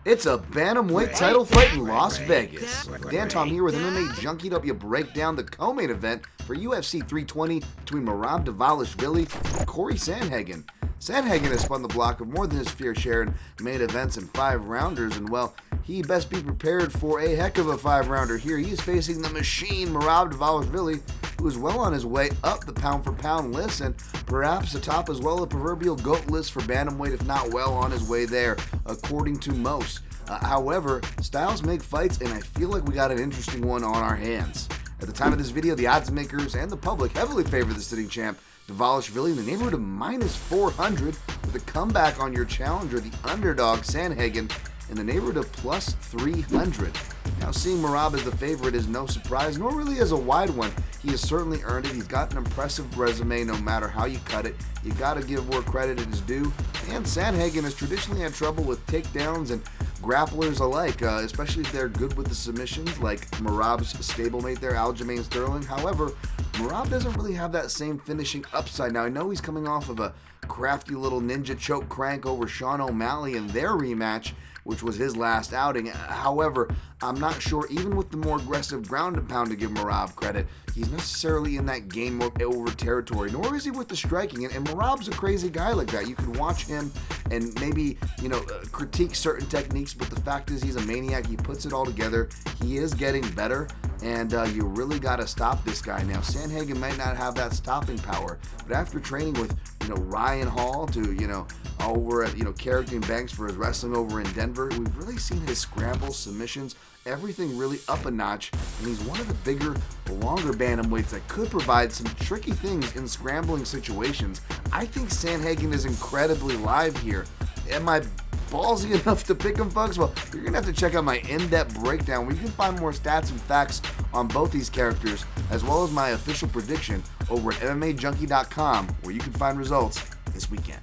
It's a bantamweight title fight in Las Vegas. Dan Tom here with MMA Junkie to help you break down the co-main event for UFC 320 between Merab Dvalishvili and Cory Sandhagen. Sandhagen has spun the block of more than his fair share in main events and 5-rounders, and well, he best be prepared for a heck of a 5-rounder here. He is facing the machine, Merab Dvalishvili, who is well on his way up the pound-for-pound list and perhaps atop as well a proverbial GOAT list for bantamweight, if not well on his way there, according to most. However, styles make fights, and I feel like we got an interesting one on our hands. At the time of this video, the odds makers and the public heavily favor the sitting champ, Dvalishvili, in the neighborhood of minus 400, with a comeback on your challenger, the underdog, Sandhagen, in the neighborhood of plus 300. Now, seeing Merab as the favorite is no surprise, nor really as a wide one. He has certainly earned it. He's got an impressive resume no matter how you cut it. You gotta give where credit is due. And Sandhagen has traditionally had trouble with takedowns and grapplers alike, especially if they're good with the submissions, like Merab's stablemate there, Aljamain Sterling. However, Merab doesn't really have that same finishing upside. Now, I know he's coming off of a crafty little ninja choke crank over Sean O'Malley in their rematch, which was his last outing. However, I'm not sure, even with the more aggressive ground and pound to give Merab credit, he's necessarily in that game over territory, nor is he with the striking. And Merab's a crazy guy like that. You can watch him and maybe, critique certain techniques, but the fact is he's a maniac. He puts it all together. He is getting better, and you really got to stop this guy. Now, Sandhagen might not have that stopping power, but after training with, Ryan Hall to, over at, Carrington Banks for his wrestling over in Denver, we've really seen his scrambles, submissions, everything really up a notch, and he's one of the bigger, longer bantamweights that could provide some tricky things in scrambling situations. I think Sandhagen is incredibly live here. Am I ballsy enough to pick him, folks? Well, you're going to have to check out my in-depth breakdown where you can find more stats and facts on both these characters, as well as my official prediction over at MMAJunkie.com, where you can find results this weekend.